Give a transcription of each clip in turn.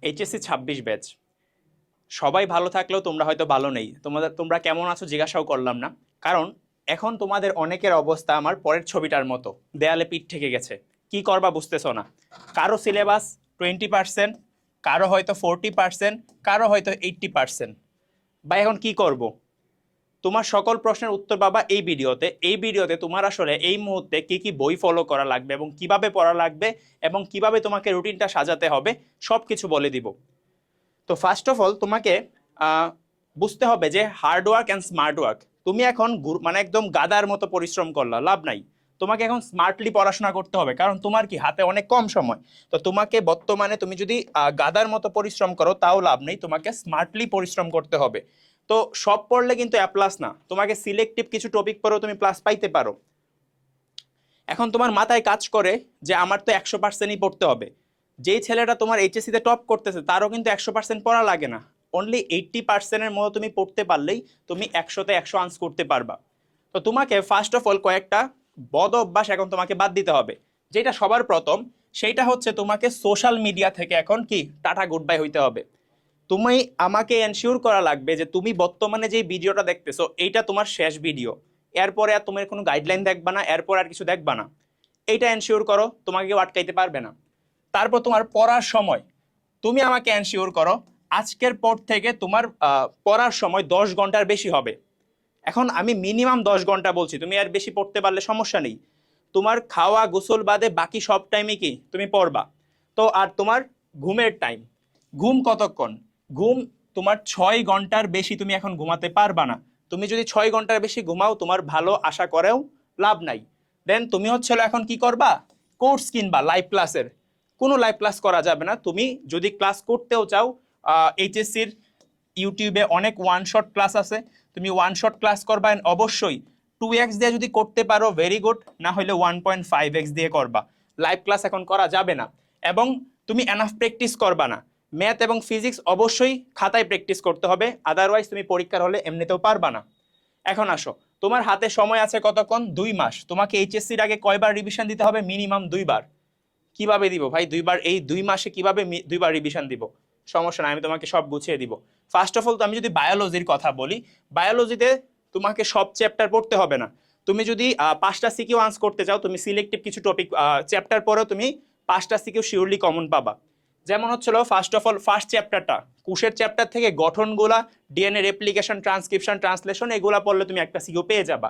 HSC 26 batch. সবাই ভালো থাকলেও তোমরা হয়তো ভালো নেই। তোমরা কেমন আছো জিজ্ঞাসাও করলাম না, কারণ এখন তোমাদের অনেকের অবস্থা আমার পরের ছবিটার মতো, দেয়ালে পিঠ থেকে গেছে। কি করবা বুঝতেছো না। কারো সিলেবাস 20%, কারো হয়তো 40%, কারো হয়তো 80%। বা এখন কি করব? তোমার সকল প্রশ্নের উত্তর পাবা এই ভিডিওতে তোমার আসলে এই মুহূর্তে কি কি বই ফলো করা লাগবে এবং কিভাবে পড়া লাগবে এবং কিভাবে তোমাকে রুটিনটা সাজাতে হবে সব কিছু বলে দিব। তো ফার্স্ট অফ অল তোমাকে বুঝতে হবে যে hard work and smart work. তুমি এখন মানে একদম গাদার মতো পরিশ্রম করলা, লাভ নাই। তোমাকে এখন স্মার্টলি পড়াশোনা করতে হবে, কারণ তোমার কি হাতে অনেক কম সময়। তো তোমাকে বর্তমানে তুমি যদি গাদার মতো পরিশ্রম করো তাও লাভ নেই, তোমাকে স্মার্টলি পরিশ্রম করতে হবে। তো সব পড়লে কিন্তু এ প্লাস না, তোমাকে সিলেক্টিভ কিছু টপিক পড়েও তুমি প্লাস পাইতে পারো। এখন তোমার মাথায় কাজ করে যে আমার তো 100%ই পড়তে হবে। যেই ছেলেটা তোমার এইচএসসিতে টপ করতেছে তারও কিন্তু 100% পড়া লাগে না। অনলি 80%-এর মতো তুমি পড়তে পারলেই তুমি 100-তে 100 আনস করতে পারবা। তো তোমাকে ফার্স্ট অফ অল কয়েকটা বদ অভ্যাস এখন তোমাকে বাদ দিতে হবে। যেটা সবার প্রথম, সেইটা হচ্ছে তোমাকে সোশ্যাল মিডিয়া থেকে এখন কি টাটা গুড বাই হইতে হবে। তুমি আমাকে এনশিওর করা লাগবে যে তুমি বর্তমানে যে ভিডিওটা দেখতেছো এইটা তোমার শেষ ভিডিও। এরপরে আর তোমার কোনো গাইডলাইন দেখবা না, এরপর আর কিছু দেখবা না। এইটা এনশিওর করো, তোমাকে কেউ আটকাইতে পারবে না। তারপর তোমার পড়ার সময় তুমি আমাকে এনশিওর করো আজকের পর থেকে তোমার পড়ার সময় 10 ঘন্টার বেশি হবে। এখন আমি মিনিমাম 10 ঘন্টা বলছি, তুমি আর বেশি পড়তে পারলে সমস্যা নেই। তোমার খাওয়া গোসল বাদে বাকি সব টাইমে কি তুমি পড়বা। তো আর তোমার ঘুমের টাইম, ঘুম কতক্ষণ? ঘুম তোমার 6 ঘন্টার বেশি তুমি এখন ঘুমাতে পারবা না। তুমি যদি 6 ঘন্টার বেশি ঘুমাও তোমার ভালো আশা করেও লাভ নাই। দেন তুমি হচ্ছিল এখন কি করবা, কোর্স কিনবা লাইভ ক্লাসের। কোনো লাইভ ক্লাস করা যাবে না। তুমি যদি ক্লাস করতেও চাও, এইচএসসির ইউটিউবে অনেক ওয়ান শট ক্লাস আছে, তুমি ওয়ান শট ক্লাস করবা। অবশ্যই 2x দিয়ে যদি করতে পারো ভেরি গুড, না হলে 1.5x দিয়ে করবা। লাইভ ক্লাস এখন করা যাবে না। এবং তুমি এনাফ প্র্যাকটিস করবা না। ম্যাথ এবং ফিজিক্স অবশ্যই খাতায় প্র্যাকটিস করতে হবে, আদারওয়াইজ তুমি পরীক্ষার হলে এমনিতেও পারবা না। এখন আসো, তোমার হাতে সময় আছে কতক্ষণ? 2 মাস। তোমাকে এইচএসসির আগে কয়বার রিভিশন দিতে হবে? মিনিমাম 2বার। কিভাবে দিব ভাই 2বার? এই 2 মাসে কিভাবে 2বার রিভিশন দিব? সমস্যা নাই, আমি তোমাকে সব গুছিয়ে দিব। ফার্স্ট অফ অল তো আমি যদি বায়োলজির কথা বলি, বায়োলজিতে তোমাকে সব চ্যাপ্টার পড়তে হবে না। তুমি যদি 5টা সিকিউ আনসার করতে চাও, তুমি সিলেক্টিভ কিছু টপিক চ্যাপ্টার পরেও তুমি 5টা সিকিউ শিওরলি কমন পাবা। যেমন হচ্ছিল ফার্স্ট অফ অল ফার্স্ট চ্যাপ্টারটা, কোষের চ্যাপ্টার থেকে গঠনগুলা, ডিএনএ রেপ্লিকেশন, ট্রান্সক্রিপশন, ট্রান্সলেশন, এগুলা পড়লে তুমি একটা সিকিউ পেয়ে যাবা।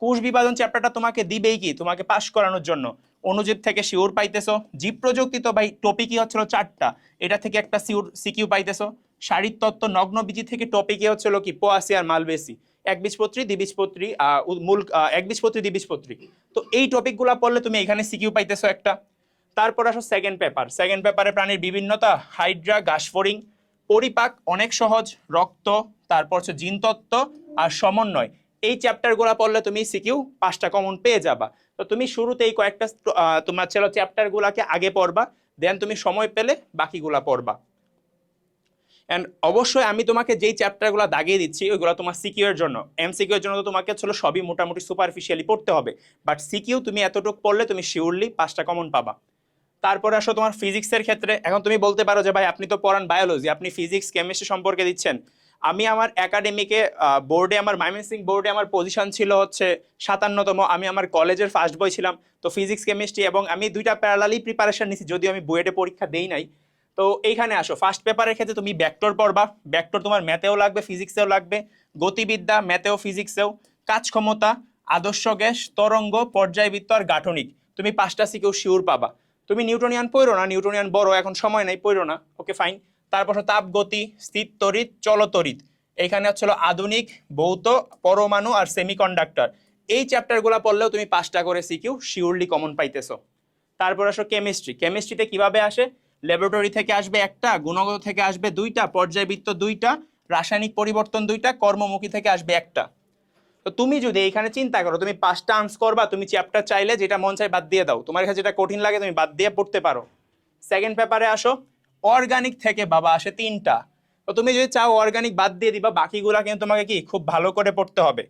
কোষ বিভাজন চ্যাপ্টারটা তোমাকে দিবেই কি তোমাকে পাস করানোর জন্য। অণুজীব থেকে শিওর পাইতেছো। জীব প্রযুক্তি তো ভাই টপিকই হচ্ছিল 4টা, এটা থেকে একটা সিকিউ পাইতেছো। শারীরতত্ত্ব নগ্নবীজি থেকে টপিকই হচ্ছিল কি পোয়াসি আর মালবেসি, একবীজপত্রী দ্বিবীজপত্রী, মূল একবীজপত্রী দ্বিবীজপত্রী। তো এই টপিকগুলো পড়লে তুমি এখানে সিকিউ পাইতেছো একটা। তারপর আসো সেকেন্ড পেপার। সেকেন্ড পেপারে প্রাণীর বিভিন্নতা, হাইড্রা, ঘাসফড়িং, পরিপাক অনেক সহজ, রক্ত, তারপর হচ্ছে জিনতত্ত্ব আর সমন্বয়। এই চ্যাপ্টারগুলো পড়লে তুমি সিকিউ 5টা কমন পেয়ে যাবা। তো তুমি শুরুতেই কয়েকটা তোমার ছিল চ্যাপ্টারগুলোকে আগে পড়বা, দেন তুমি সময় পেলে বাকিগুলা পড়বা। অ্যান্ড অবশ্যই আমি তোমাকে যেই চ্যাপ্টারগুলো দাগিয়ে দিচ্ছি ওইগুলো তোমার সিকিউ এর জন্য। এমসিকিউ এর জন্য তো তোমাকে ছিল সবই মোটামুটি সুপারফিশিয়ালি পড়তে হবে, বাট সিকিউ তুমি এতটুকু পড়লে তুমি শিওরলি 5টা কমন পাবা। তারপরে আসো তোমার ফিজিক্সের ক্ষেত্রে। এখন তুমি বলতে পারো যে ভাই আপনি তো পড়ান বায়োলজি, আপনি ফিজিক্স কেমিস্ট্রি সম্পর্কে দিচ্ছেন। আমি আমার একাডেমিকে বোর্ডে, আমার ময়মনসিংহ বোর্ডে আমার পজিশন ছিল হচ্ছে 57তম। আমি আমার কলেজের ফার্স্ট বয় ছিলাম। তো ফিজিক্স কেমিস্ট্রি এবং আমি দুইটা প্যারালালি প্রিপারেশন নিছি, যদিও আমি বুয়েটে পরীক্ষা দেই নাই। তো এইখানে আসো, ফার্স্ট পেপারের ক্ষেত্রে তুমি ভেক্টর পড়বা। ভেক্টর তোমার ম্যাথেও লাগবে, ফিজিক্সেও লাগবে। গতিবিদ্যা ম্যাথেও ফিজিক্সেও। কাজ ক্ষমতা, আদর্শ গ্যাস, তরঙ্গ, পর্যায়বৃত্ত আর গাঠনিক, তুমি 5টা সিকিউ শিওর পাবা। তুমি নিউটনিয়ান পড়ো না, নিউটনিয়ান বড়, এখন সময় নাই, পড়ো না, ওকে ফাইন। তারপর তাপগতি, স্থির তড়িৎ, চলতড়িৎ, এখানে হচ্ছিল আধুনিক, ভৌত, পরমাণু আর সেমিকন্ডাক্টর। এই চ্যাপ্টারগুলো পড়লেও তুমি 5টা করে সিকিউ শিওরলি কমন পাইতেছো। তারপর আসো কেমিস্ট্রি। কেমিস্ট্রিতে কিভাবে আসে? ল্যাবরেটরি থেকে আসবে একটা, গুণগত থেকে আসবে 2টা, পর্যায়বৃত্ত 2টা, রাসায়নিক পরিবর্তন 2টা, কর্মমুখী থেকে আসবে একটা। তো তুমি যদি এখানে চিন্তা করো তুমি 5টা আনসার করবা, তুমি চ্যাপ্টার চাইলে যেটা মন চাই বাদ দিয়ে দাও, তোমার কাছে যেটা কঠিন লাগে তুমি বাদ দিয়ে পড়তে পারো। সেকেন্ড পেপারে আসো, অর্গানিক থেকে বাবা আসে 3টা। তো তুমি যদি চাও অর্গানিক বাদ দিয়ে দিবা, বাকিগুলা কিন্তু তোমাকে কি খুব ভালো করে পড়তে হবে।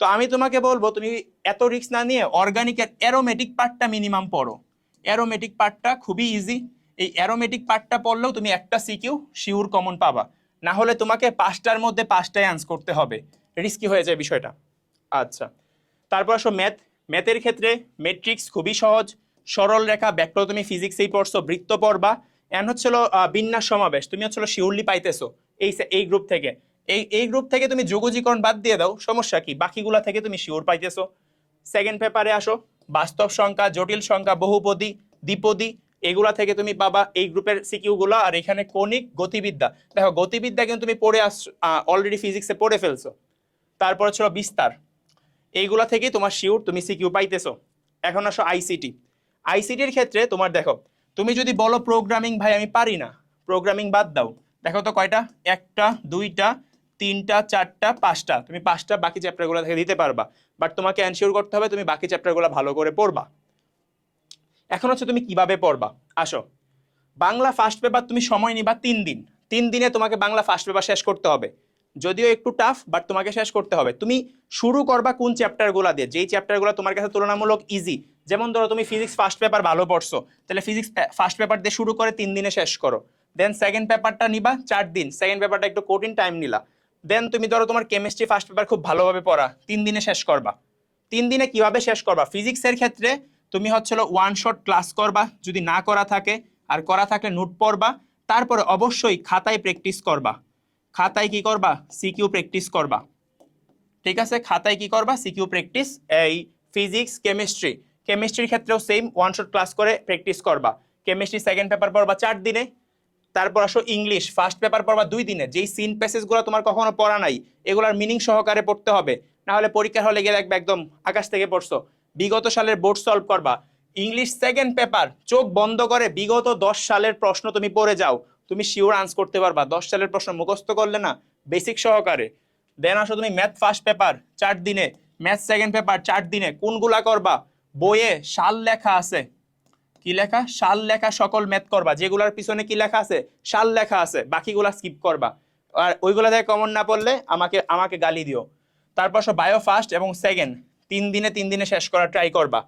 তো আমি তোমাকে বলবো তুমি এত রিস্ক না নিয়ে অর্গানিকের অ্যারোমেটিক পার্টটা মিনিমাম পড়ো। অ্যারোমেটিক পার্টটা খুবই ইজি। এই অ্যারোমেটিক পার্টটা পড়লেও তুমি একটা সিকিউ শিওর কমন পাবা, না হলে তোমাকে 5টার মধ্যে 5টাই আনসার করতে হবে, রিস্কি হয়ে যায় বিষয়টা। আচ্ছা, তারপর আসো ম্যাথ। ম্যাথের ক্ষেত্রে ম্যাট্রিক্স খুবই সহজ, সরল রেখা ব্যাকরণ তুমি ফিজিক্সেই পড়ছো, বৃত্ত পড়বা, এন্ড হচ্ছিল বিন্যাস সমাবেশ তুমি হচ্ছিল শিওরলি পাইতেছো এই গ্রুপ থেকে। এই গ্রুপ থেকে তুমি যোগজীকরণ বাদ দিয়ে দাও, সমস্যা কি, বাকিগুলা থেকে তুমি শিওর পাইতেছো। সেকেন্ড পেপারে আসো, বাস্তব সংখ্যা, জটিল সংখ্যা, বহুপদী, দ্বিপদী, এগুলা থেকে তুমি পাবা এই গ্রুপের সিকিউ গুলা। আর এখানে কণিক, গতিবিদ্যা, দেখো গতিবিদ্যা কিন্তু তুমি পড়ে আস, অলরেডি ফিজিক্সে পড়ে ফেলছো। তারপরে ছিল বিস্তার, এইগুলা থেকে তোমার শিওর তুমি সিকিউ পাইতেছো। এখন আসো আইসিটি। আইসিটির ক্ষেত্রে তোমার দেখো, তুমি যদি বলো প্রোগ্রামিং ভাই আমি পারি না, প্রোগ্রামিং বাদ দাও, দেখো তো কয়টা, 1টা 2টা 3টা 4টা 5টা, তুমি 5টা বাকি চ্যাপ্টারগুলো থেকে দিতে পারবা, বাট তোমাকে এনশিওর করতে হবে তুমি বাকি চ্যাপ্টারগুলো ভালো করে পড়বা। এখন হচ্ছে তুমি কিভাবে পড়বা, আসো বাংলা ফার্স্ট পেপার তুমি সময় নিবা 3 দিন। 3 দিনে তোমাকে বাংলা ফার্স্ট পেপার শেষ করতে হবে, যদিও একটু টাফ বাট তোমাকে শেষ করতে হবে। তুমি শুরু করবা কোন চ্যাপ্টারগুলো দিয়ে, যেই চ্যাপ্টারগুলো তোমার কাছে তুলনামূলক ইজি। যেমন ধরো তুমি ফিজিক্স ফার্স্ট পেপার ভালো পড়ছো, তাহলে ফিজিক্স ফার্স্ট পেপার দিয়ে শুরু করে 3 দিনে শেষ করো। দেন সেকেন্ড পেপারটা নিবা 4 দিন, সেকেন্ড পেপারটা একটু কঠিন টাইম নিলা। দেন তুমি ধরো তোমার কেমিস্ট্রি ফার্স্ট পেপার খুব ভালোভাবে পড়া, 3 দিনে শেষ করবা। 3 দিনে কিভাবে শেষ করবা, ফিজিক্সের ক্ষেত্রে তুমি হচ্ছিল ওয়ান শট ক্লাস করবা, যদি না করা থাকে, আর করা থাকলে নোট পড়বা। তারপরে অবশ্যই খাতায় প্র্যাকটিস করবা, খাতায় কি করবা, সিকিউ প্র্যাকটিস করবা। ঠিক আছে, খাতায় কি করবা, সিকিউ প্র্যাকটিস। এই ফিজিক্স কেমিস্ট্রি, কেমিস্ট্রির ক্ষেত্রেও সেম ওয়ান শট ক্লাস করে প্র্যাকটিস করবা। কেমিস্ট্রি সেকেন্ড পেপার পড়বা 4 দিনে। তারপর আসো ইংলিশ ফার্স্ট পেপার পড়বা 2 দিনে। যেই সিন প্যাসেজগুলো তোমার কখনো পড়া নাই এগুলোর মিনিং সহকারে পড়তে হবে, না হলে পরীক্ষার হলে গিয়ে দেখবে একদম আকাশ থেকে পড়ছো। বিগত সালের বোর্ড সলভ করবা। ইংলিশ সেকেন্ড পেপার চোখ বন্ধ করে বিগত 10 সালের প্রশ্ন তুমি পড়ে যাও, তুমি শিওর আনসার করতে পারবা। 10 সালের প্রশ্ন মুখস্থ করলে না, বেসিক সহকারে। দেন আসো তুমি ম্যাথ ফার্স্ট পেপার 4 দিনে, ম্যাথ সেকেন্ড পেপার 4 দিনে। কোনগুলা করবা, বইয়ে সাল লেখা আছে, কি লেখা, সাল লেখা সকল ম্যাথ করবা, যেগুলার পিছনে কি লেখা আছে, সাল লেখা আছে, বাকিগুলা স্কিপ করবা। আর ওইগুলা থেকে কমন না পড়লে আমাকে আমাকে গালি দিও। তারপর সব বায়ো ফার্স্ট এবং সেকেন্ড 3 দিনে শেষ করার ট্রাই করবা।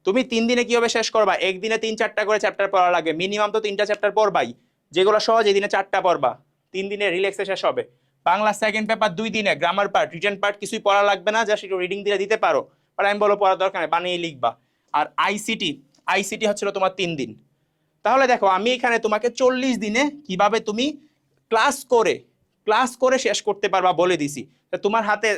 তুমি 3 দিনে কিভাবে শেষ করবা, একদিনে 3-4টা করে চ্যাপ্টার পড়া লাগে, মিনিমাম তো 3টা চ্যাপ্টার পড়বাই, যেগুলো সহজ এই দিনে 4টা পড়বা, 3 দিনে রিল্যাক্সে শেষ হবে। বাংলা সেকেন্ড পেপার 2 দিনে, গ্রামার পার্ট রিটেন পার্ট কিছুই পড়া লাগবে না, জাস্ট একটু রিডিং দিলে দিতে পারো, আর আমি বলো পড়ার দরকার নেই, বানিয়ে লিখবা। আর আইসিটি, আইসিটি হচ্ছিল তোমার 3 দিন। তাহলে দেখো আমি এখানে তোমাকে 40 দিনে কিভাবে তুমি ক্লাস করে শেষ করতে পারবা বলে দিছি। তোমার হাতে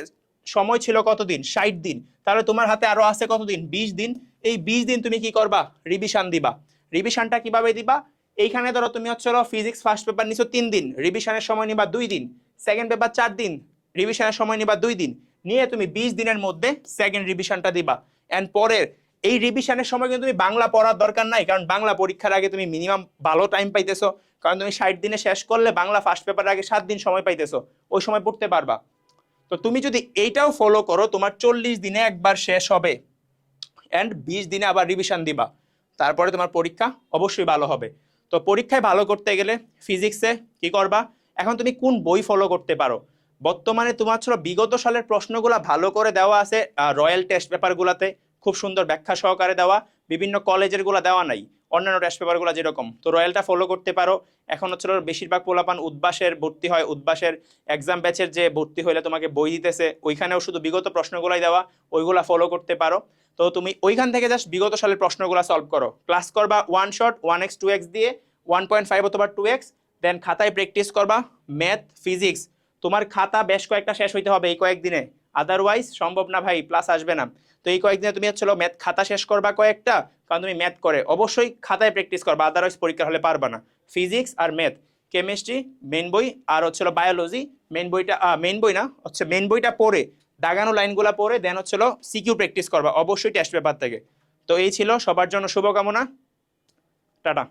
সময় ছিল কতদিন, 60 দিন, তাহলে তোমার হাতে আরো আছে কতদিন, 20 দিন। এই 20 দিন তুমি কি করবা, রিভিশন দিবা। রিভিশনটা কিভাবে দিবা, এইখানে ধরো তুমি হচ্ছে ফিজিক্স ফার্স্ট পেপার নিছো 3 দিন, রিভিশনের সময় নিবা 2 দিন, সেকেন্ড পেপার 4 দিন, রিভিশনের সময় নিবা 2 দিন, নিয়ে তুমি 20 দিনের মধ্যে সেকেন্ড রিভিশনটা দিবা। এন্ড পরের এই রিভিশনের সময় কিন্তু তুমি বাংলা পড়ার দরকার নাই, কারণ বাংলা পরীক্ষার আগে তুমি মিনিমাম ভালো টাইম পাইতেছো, কারণ তুমি 60 দিনে শেষ করলে বাংলা ফার্স্ট পেপারের আগে 7 দিন সময় পাইতেছো, ওই সময় পড়তে পারবা। তো তুমি যদি এইটাও ফলো করো, তোমার 40 দিনে একবার শেষ হবে, এন্ড 20 দিনে আবার রিভিশন দিবা, তারপরে তোমার পরীক্ষা অবশ্যই ভালো হবে। তো পরীক্ষায় ভালো করতে গেলে ফিজিক্সে কি করবা, এখন তুমি কোন বই ফলো করতে পারো, বর্তমানে তোমার ছিল বিগত সালের প্রশ্নগুলা ভালো করে দেওয়া আছে রয়্যাল টেস্ট পেপারগুলাতে, খুব সুন্দর ব্যাখ্যা সহকারে দেওয়া, বিভিন্ন কলেজের গুলা দেওয়া নাই, অন্যান্য টেস্ট পেপারগুলো যেরকম, তো রয়্যালটা ফলো করতে পারো। এখন হচ্ছে বেশিরভাগ পোলাপান উদ্বাসের ভর্তি হয়, উদ্বাসের এক্সাম ব্যাচের যে ভর্তি হইলে তোমাকে বই দিতেছে, ওইখানেও শুধু বিগত প্রশ্নগুলাই দেওয়া, ওইগুলা ফলো করতে পারো। তো তুমি ওইখান থেকে জাস্ট বিগত সালের প্রশ্নগুলো সলভ করো, ক্লাস করবা ওয়ান শট 1x 2x দিয়ে, 1.5 অথবা 2x, দেন খাতায় প্র্যাকটিস করবা ম্যাথ ফিজিক্স। তোমার খাতা বেশ কয়েকটা শেষ হইতে হবে এই কয়েকদিনে, আদারওয়াইজ সম্ভব না ভাই, প্লাস আসবে না। তো এই কয়েকদিনে তুমি হচ্ছিল ম্যাথ খাতা শেষ করবা কয়েকটা, কারণ তুমি ম্যাথ করে অবশ্যই খাতায় প্র্যাকটিস করবা, আদারওয়াইজ পরীক্ষা হলে পারবা না। ফিজিক্স আর ম্যাথ, কেমিস্ট্রি মেন বই, আর হচ্ছিল বায়োলজি মেন বইটা, মেন বই না হচ্ছে মেন বইটা পড়ে দাগানো লাইনগুলা পড়ে, দেন হচ্ছিল সিকিউ প্র্যাকটিস করবা অবশ্যই টেস্ট পেপার থেকে। তো এই ছিল, সবার জন্য শুভকামনা, টাটা।